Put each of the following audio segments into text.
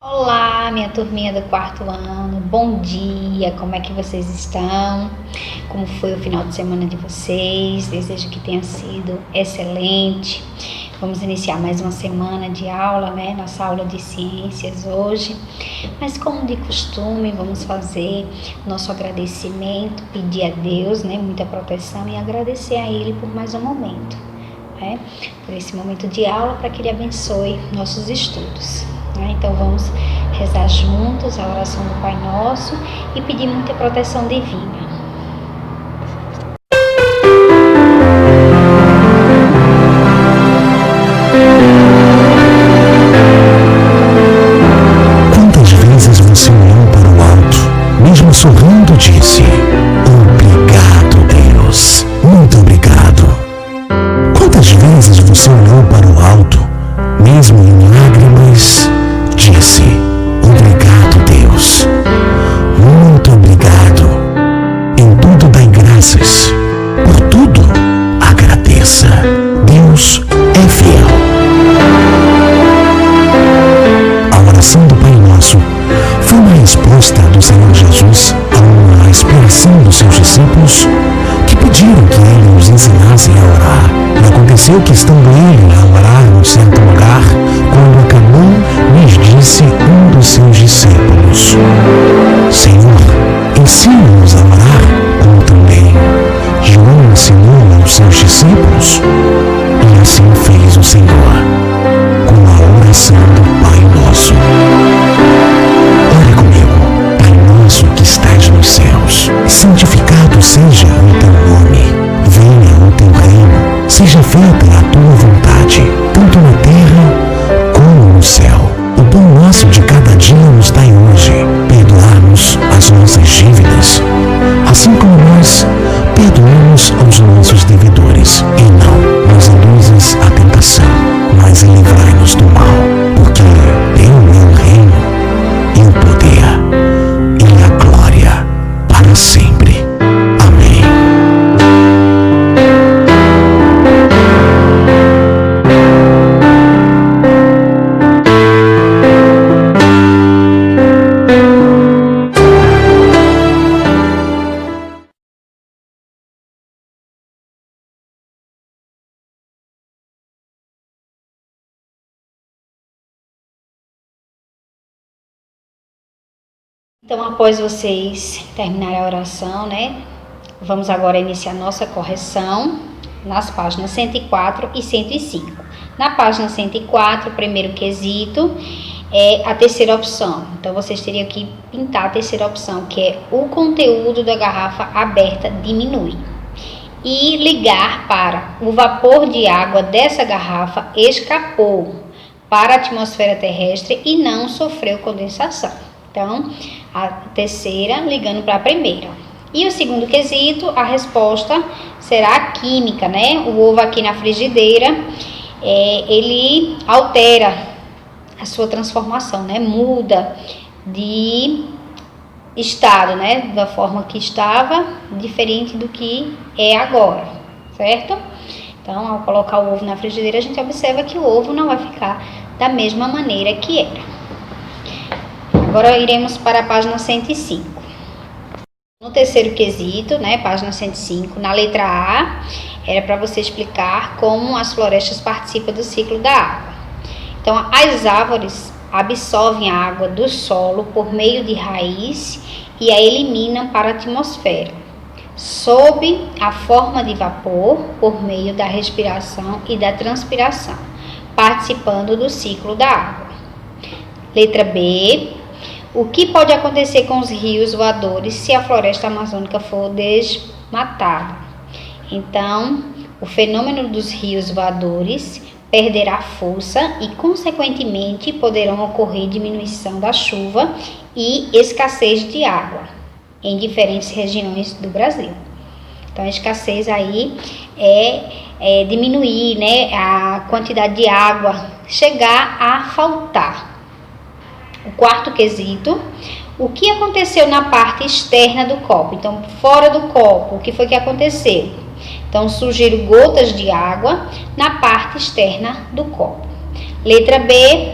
Olá, minha turminha do quarto ano, bom dia, como é que vocês estão? Como foi o final de semana de vocês? Desejo que tenha sido excelente. Vamos iniciar mais uma semana de aula, né? Nossa aula de ciências hoje. Mas como de costume, vamos fazer nosso agradecimento, pedir a Deus, né? Muita proteção e agradecer a Ele por mais um momento, né? Por esse momento de aula, para que Ele abençoe nossos estudos. Então vamos rezar juntos a oração do Pai Nosso e pedir muita proteção divina. Quantas vezes você olhou para o alto, mesmo sorrindo, disse: obrigado, Deus, muito obrigado. Quantas vezes você olhou para o alto, mesmo em lágrimas, disse: obrigado, Deus, muito obrigado. Em tudo dai graças, por tudo agradeça. Deus é fiel. A oração do Pai Nosso foi uma resposta do Senhor Jesus a uma explicação dos seus discípulos que pediram que Ele os ensinasse a orar. E aconteceu que, estando Ele a orar em certo lugar, quando acabou, lhes disse um dos seus discípulos: Senhor, ensina-nos a orar, como também João ensinou aos seus discípulos. E assim fez o Senhor com a oração do Pai Nosso. Ore comigo. Pai nosso que estás nos céus, santificado seja o teu nome. Venha o teu reino, seja feita a tua vontade, tanto na terra como no céu. O pão nosso de cada dia nos dai hoje. Perdoar-nos as nossas dívidas, assim como nós perdoamos aos nossos devedores. E não nos induzas à tentação, mas livrai-nos do mal, porque teu é o reino, e o poder, e a glória, para sempre. Amém. Então, após vocês terminarem a oração, né? Vamos agora iniciar nossa correção nas páginas 104 e 105. Na página 104, o primeiro quesito é a terceira opção. Então, vocês teriam que pintar a terceira opção, que é o conteúdo da garrafa aberta diminui. E ligar para o vapor de água dessa garrafa escapou para a atmosfera terrestre e não sofreu condensação. Então, a terceira ligando para a primeira. E o segundo quesito, a resposta será a química, né? O ovo aqui na frigideira, ele altera a sua transformação, né? Muda de estado, né? Da forma que estava, diferente do que é agora, certo? Então, ao colocar o ovo na frigideira, a gente observa que o ovo não vai ficar da mesma maneira que era. Agora iremos para a página 105. No terceiro quesito, né, página 105, na letra A, era para você explicar como as florestas participam do ciclo da água. Então, as árvores absorvem a água do solo por meio de raiz e a eliminam para a atmosfera, sob a forma de vapor por meio da respiração e da transpiração, participando do ciclo da água. Letra B. O que pode acontecer com os rios voadores se a floresta amazônica for desmatada? Então, o fenômeno dos rios voadores perderá força e, consequentemente, poderão ocorrer diminuição da chuva e escassez de água em diferentes regiões do Brasil. Então, a escassez aí é diminuir, né, a quantidade de água, chegar a faltar. O quarto quesito, o que aconteceu na parte externa do copo? Então, fora do copo, o que foi que aconteceu? Então, surgiram gotas de água na parte externa do copo. Letra B,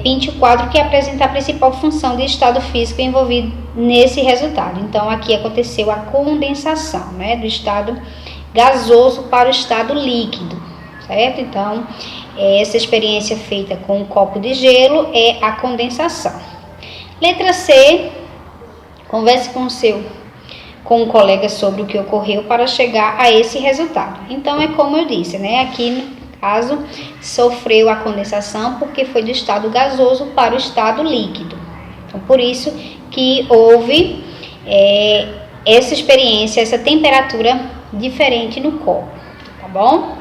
pinte o quadro que apresenta a principal função de estado físico envolvido nesse resultado. Então, aqui aconteceu a condensação, né, do estado gasoso para o estado líquido, certo? Então, essa experiência feita com um copo de gelo é a condensação. Letra C, converse com um colega sobre o que ocorreu para chegar a esse resultado. Então, é como eu disse, né, aqui no caso, sofreu a condensação porque foi do estado gasoso para o estado líquido. Então, por isso que houve essa experiência, essa temperatura diferente no copo, tá bom?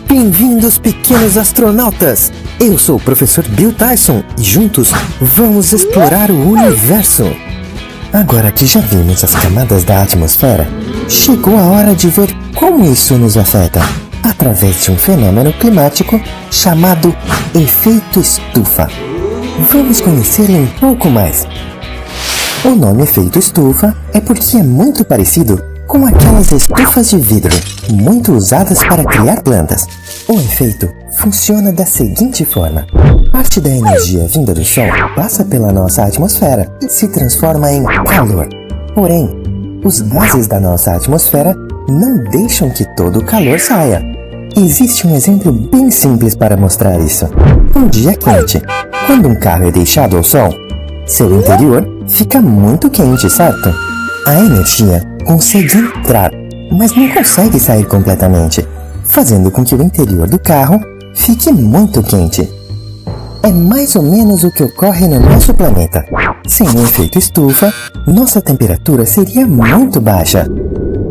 Bem-vindos, pequenos astronautas! Eu sou o professor Bill Tyson e juntos vamos explorar o universo. Agora que já vimos as camadas da atmosfera, chegou a hora de ver como isso nos afeta, através de um fenômeno climático chamado efeito estufa. Vamos conhecê-lo um pouco mais. O nome efeito estufa é porque é muito parecido com aquelas estufas de vidro, muito usadas para criar plantas. O efeito funciona da seguinte forma: parte da energia vinda do Sol passa pela nossa atmosfera e se transforma em calor. Porém, os gases da nossa atmosfera não deixam que todo o calor saia. Existe um exemplo bem simples para mostrar isso. Um dia quente, quando um carro é deixado ao sol, seu interior fica muito quente, certo? A energia consegue entrar, mas não consegue sair completamente, fazendo com que o interior do carro fique muito quente. É mais ou menos o que ocorre no nosso planeta. Sem o efeito estufa, nossa temperatura seria muito baixa.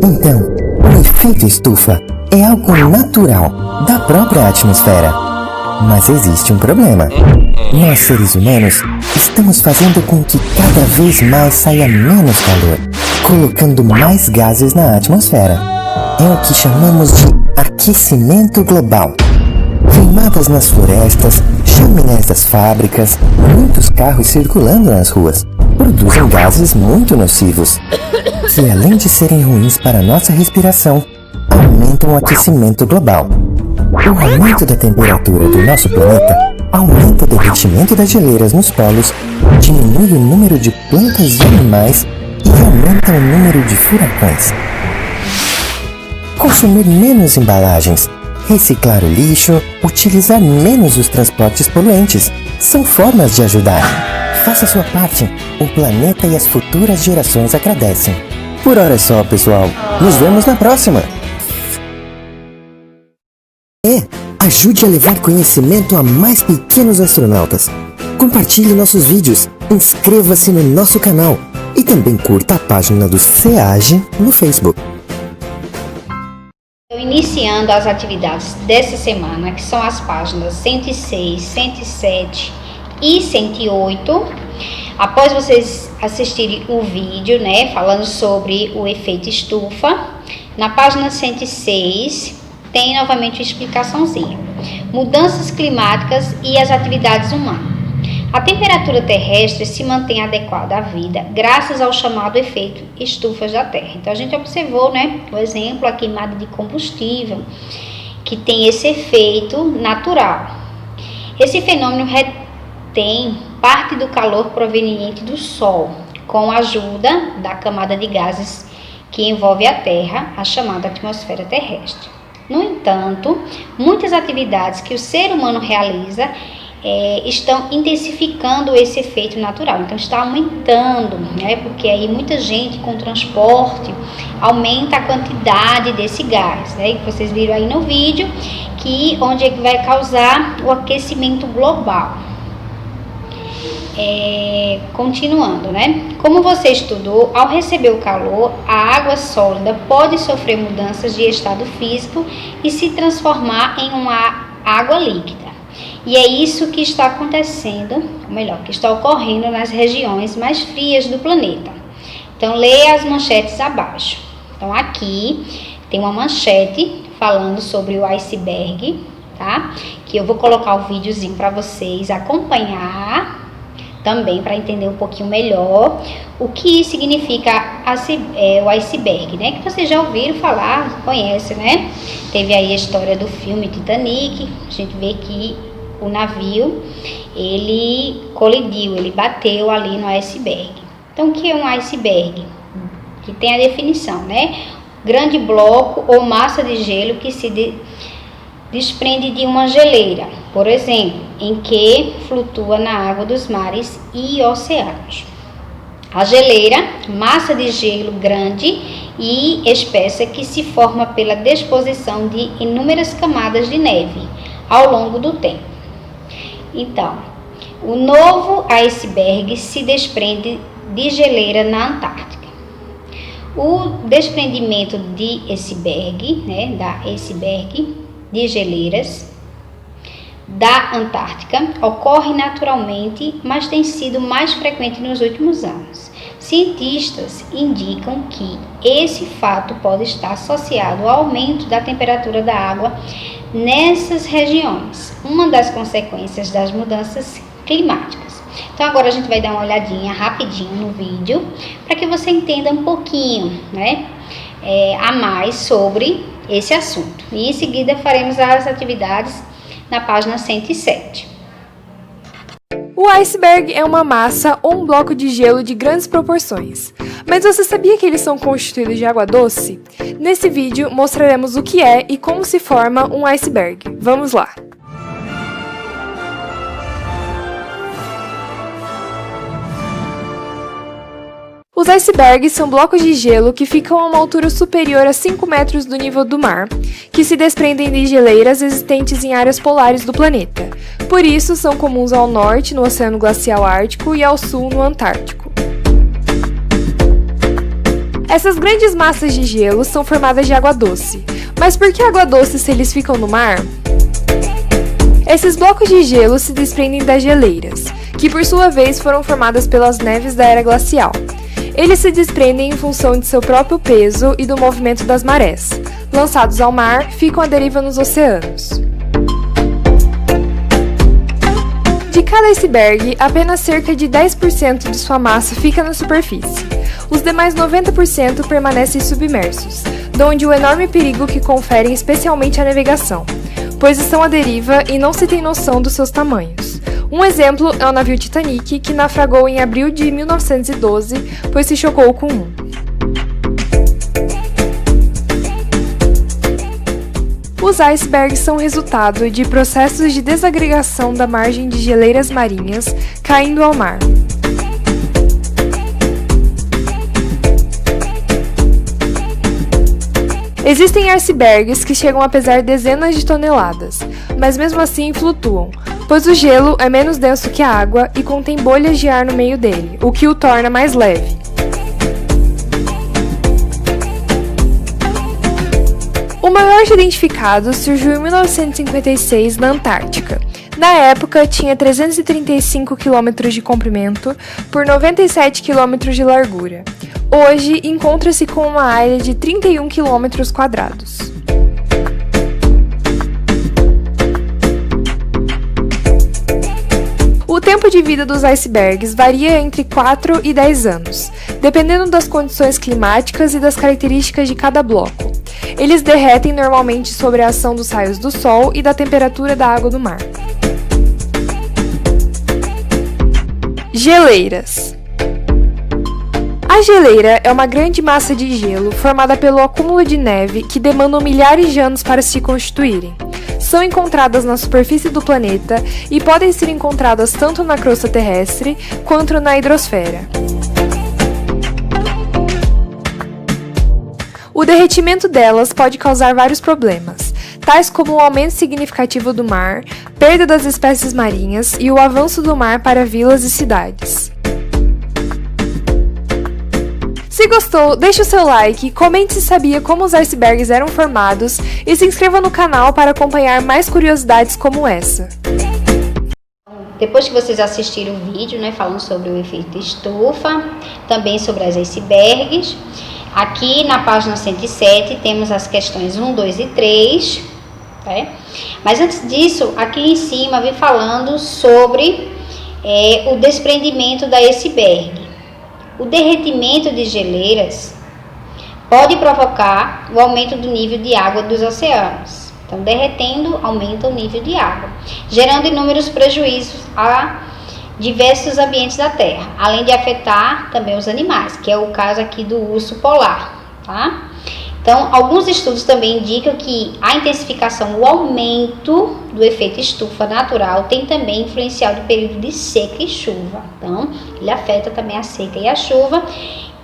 Então, o efeito estufa é algo natural da própria atmosfera. Mas existe um problema. Nós, seres humanos, estamos fazendo com que cada vez mais saia menos calor, colocando mais gases na atmosfera. É o que chamamos de aquecimento global. Queimadas nas florestas, chaminés das fábricas, muitos carros circulando nas ruas, produzem gases muito nocivos, que além de serem ruins para a nossa respiração, aumentam o aquecimento global. O aumento da temperatura do nosso planeta aumenta o derretimento das geleiras nos polos, diminui o número de plantas e animais e aumenta o número de furacões. Consumir menos embalagens, reciclar o lixo, utilizar menos os transportes poluentes são formas de ajudar. Faça sua parte, o planeta e as futuras gerações agradecem. Por hora é só, pessoal. Nos vemos na próxima! Ajude a levar conhecimento a mais pequenos astronautas. Compartilhe nossos vídeos, inscreva-se no nosso canal e também curta a página do SEAGE no Facebook. Iniciando as atividades dessa semana, que são as páginas 106, 107 e 108. Após vocês assistirem o vídeo, né, falando sobre o efeito estufa, na página 106 tem novamente uma explicaçãozinha. Mudanças climáticas e as atividades humanas. A temperatura terrestre se mantém adequada à vida graças ao chamado efeito estufas da Terra. Então, a gente observou, né, o exemplo, a queimada de combustível, que tem esse efeito natural. Esse fenômeno retém parte do calor proveniente do Sol, com a ajuda da camada de gases que envolve a Terra, a chamada atmosfera terrestre. No entanto, muitas atividades que o ser humano realiza estão intensificando esse efeito natural, então está aumentando, né? Porque aí muita gente com transporte aumenta a quantidade desse gás, né? Que vocês viram aí no vídeo, que onde é que vai causar o aquecimento global. Continuando, né? Como você estudou, ao receber o calor, a água sólida pode sofrer mudanças de estado físico e se transformar em uma água líquida. E é isso que está acontecendo, ou melhor, que está ocorrendo nas regiões mais frias do planeta. Então, leia as manchetes abaixo. Então, aqui tem uma manchete falando sobre o iceberg, tá? Que eu vou colocar o videozinho para vocês acompanhar, também para entender um pouquinho melhor o que significa o iceberg, né? Que vocês já ouviram falar, conhecem, né? Teve aí a história do filme Titanic, a gente vê que o navio, ele colidiu, ele bateu ali no iceberg. Então, o que é um iceberg? Que tem a definição, né? Grande bloco ou massa de gelo que se desprende de uma geleira, por exemplo, em que flutua na água dos mares e oceanos. A geleira, massa de gelo grande e espessa que se forma pela disposição de inúmeras camadas de neve ao longo do tempo. Então, o novo iceberg se desprende de geleira na Antártica. O desprendimento de iceberg, né, da iceberg de geleiras da Antártica ocorre naturalmente, mas tem sido mais frequente nos últimos anos. Cientistas indicam que esse fato pode estar associado ao aumento da temperatura da água nessas regiões, uma das consequências das mudanças climáticas. Então agora a gente vai dar uma olhadinha rapidinho no vídeo para que você entenda um pouquinho, né, a mais sobre esse assunto. E em seguida faremos as atividades na página 107. O iceberg é uma massa ou um bloco de gelo de grandes proporções. Mas você sabia que eles são constituídos de água doce? Nesse vídeo mostraremos o que é e como se forma um iceberg. Vamos lá! Os icebergs são blocos de gelo que ficam a uma altura superior a 5 metros do nível do mar, que se desprendem de geleiras existentes em áreas polares do planeta. Por isso, são comuns ao norte, no Oceano Glacial Ártico, e ao sul, no Antártico. Essas grandes massas de gelo são formadas de água doce. Mas por que água doce se eles ficam no mar? Esses blocos de gelo se desprendem das geleiras, que por sua vez foram formadas pelas neves da era glacial. Eles se desprendem em função de seu próprio peso e do movimento das marés. Lançados ao mar, ficam à deriva nos oceanos. De cada iceberg, apenas cerca de 10% de sua massa fica na superfície. Os demais 90% permanecem submersos, donde o enorme perigo que conferem especialmente à navegação, pois estão à deriva e não se tem noção dos seus tamanhos. Um exemplo é o navio Titanic, que naufragou em abril de 1912, pois se chocou com um. Os icebergs são resultado de processos de desagregação da margem de geleiras marinhas caindo ao mar. Existem icebergs que chegam a pesar dezenas de toneladas, mas mesmo assim flutuam, pois o gelo é menos denso que a água e contém bolhas de ar no meio dele, o que o torna mais leve. O maior identificado surgiu em 1956 na Antártica. Na época, tinha 335 km de comprimento por 97 km de largura. Hoje, encontra-se com uma área de 31 km². O tempo de vida dos icebergs varia entre 4 e 10 anos, dependendo das condições climáticas e das características de cada bloco. Eles derretem normalmente sob a ação dos raios do sol e da temperatura da água do mar. Geleiras. A geleira é uma grande massa de gelo formada pelo acúmulo de neve que demandam milhares de anos para se constituírem. São encontradas na superfície do planeta e podem ser encontradas tanto na crosta terrestre quanto na hidrosfera. O derretimento delas pode causar vários problemas, tais como o aumento significativo do mar, perda das espécies marinhas e o avanço do mar para vilas e cidades. Se gostou, deixe o seu like, comente se sabia como os icebergs eram formados e se inscreva no canal para acompanhar mais curiosidades como essa. Depois que vocês assistiram o vídeo, né, falando sobre o efeito estufa, também sobre as icebergs, aqui na página 107 temos as questões 1, 2 e 3, né? Mas antes disso, aqui em cima vem falando sobre é o desprendimento da iceberg. O derretimento de geleiras pode provocar o aumento do nível de água dos oceanos. Então, derretendo, aumenta o nível de água, gerando inúmeros prejuízos a diversos ambientes da Terra, além de afetar também os animais, que é o caso aqui do urso polar, tá? Então, alguns estudos também indicam que a intensificação, o aumento do efeito estufa natural tem também influenciado o período de seca e chuva. Então, ele afeta também a seca e a chuva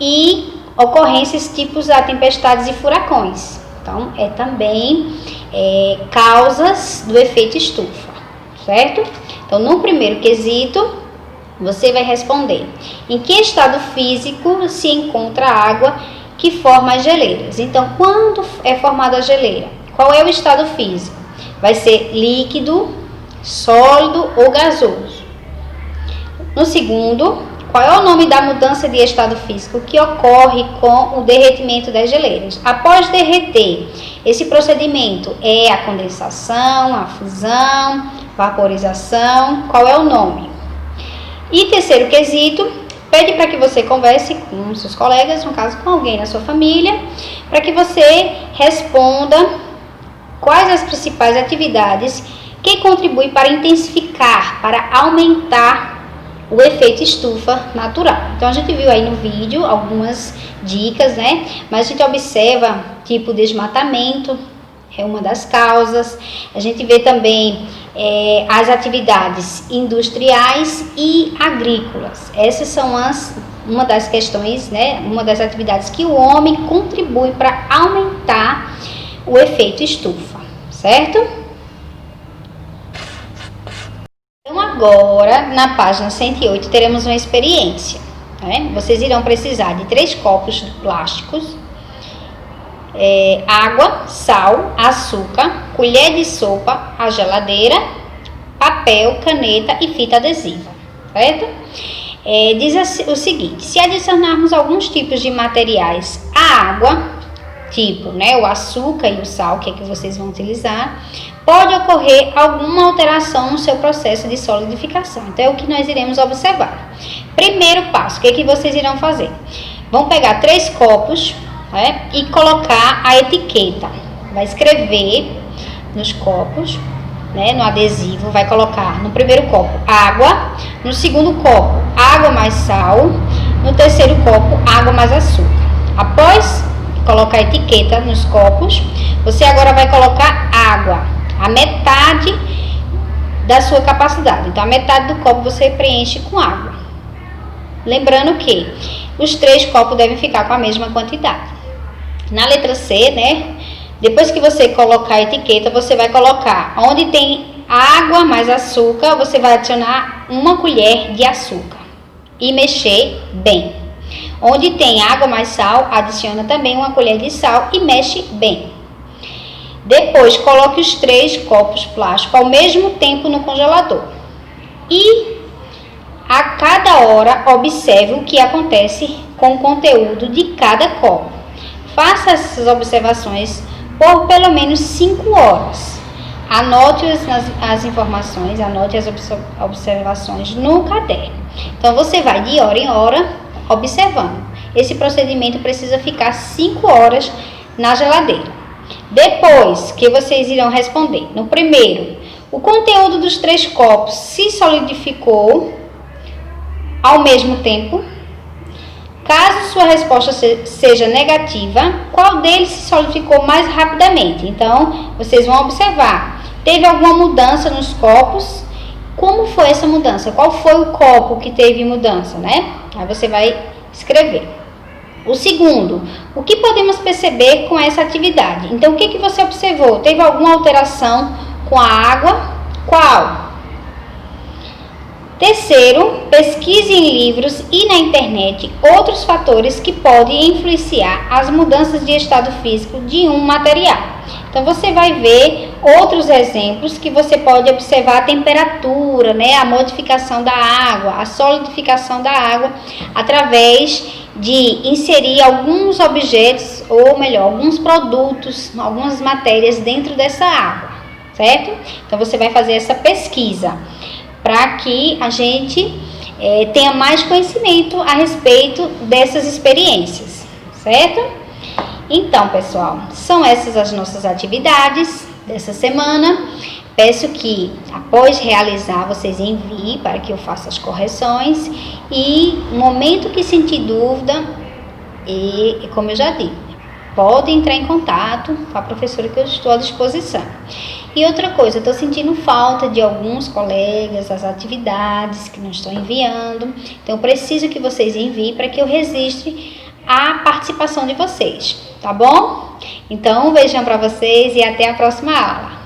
e ocorrências tipos a tempestades e furacões. Então, é também causas do efeito estufa, certo? Então, no primeiro quesito, você vai responder: em que estado físico se encontra a água que forma as geleiras? Então, quando é formada a geleira, qual é o estado físico? Vai ser líquido, sólido ou gasoso. No segundo, qual é o nome da mudança de estado físico que ocorre com o derretimento das geleiras? Após derreter, esse procedimento é a condensação, a fusão, vaporização, qual é o nome? E terceiro quesito, pede para que você converse com seus colegas, no caso com alguém na sua família, para que você responda quais as principais atividades que contribuem para intensificar, para aumentar o efeito estufa natural. Então, a gente viu aí no vídeo algumas dicas, né? Mas a gente observa tipo desmatamento, é uma das causas. A gente vê também as atividades industriais e agrícolas. Essas são uma das questões, né? Uma das atividades que o homem contribui para aumentar o efeito estufa, certo? Então, agora, na página 108, teremos uma experiência, né? Vocês irão precisar de 3 copos plásticos, água, sal, açúcar, colher de sopa, a geladeira, papel, caneta e fita adesiva, certo? Diz o seguinte: se adicionarmos alguns tipos de materiais à água, tipo, né, o açúcar e o sal, que é que vocês vão utilizar, pode ocorrer alguma alteração no seu processo de solidificação. Então, é o que nós iremos observar. Primeiro passo, o que é que vocês irão fazer? Vão pegar 3 copos, né, e colocar a etiqueta. Vai escrever nos copos, né, no adesivo, vai colocar no primeiro copo água, no segundo copo água mais sal, no terceiro copo água mais açúcar. Após colocar a etiqueta nos copos, você agora vai colocar água, a metade da sua capacidade. Então, a metade do copo você preenche com água. Lembrando que os 3 copos devem ficar com a mesma quantidade. Na letra C, né? Depois que você colocar a etiqueta, você vai colocar onde tem água mais açúcar, você vai adicionar 1 colher de açúcar e mexer bem. Onde tem água mais sal, adiciona também 1 colher de sal e mexe bem. Depois, coloque os 3 copos plásticos ao mesmo tempo no congelador. E a cada hora, observe o que acontece com o conteúdo de cada copo. Faça essas observações por pelo menos 5 horas. Anote as informações, anote as observações no caderno. Então, você vai de hora em hora observando. Esse procedimento precisa ficar 5 horas na geladeira. Depois que vocês irão responder, no primeiro, o conteúdo dos 3 copos se solidificou ao mesmo tempo. Caso sua resposta seja negativa, qual deles se solidificou mais rapidamente? Então, vocês vão observar. Teve alguma mudança nos copos? Como foi essa mudança? Qual foi o copo que teve mudança, né? Aí você vai escrever. O segundo, o que podemos perceber com essa atividade? Então, o que você observou? Teve alguma alteração com a água? Qual? Terceiro, pesquise em livros e na internet outros fatores que podem influenciar as mudanças de estado físico de um material. Então, você vai ver outros exemplos que você pode observar a temperatura, né, a modificação da água, a solidificação da água, através de inserir alguns objetos, ou melhor, alguns produtos, algumas matérias dentro dessa água, certo? Então, você vai fazer essa pesquisa. para que a gente tenha mais conhecimento a respeito dessas experiências, certo? Então, pessoal, são essas as nossas atividades dessa semana. Peço que, após realizar, vocês enviem para que eu faça as correções e, no momento que sentir dúvida, como eu já disse, pode entrar em contato com a professora que eu estou à disposição. E outra coisa, eu estou sentindo falta de alguns colegas, as atividades que não estão enviando, então eu preciso que vocês enviem para que eu registre a participação de vocês, tá bom? Então, um beijão para vocês e até a próxima aula.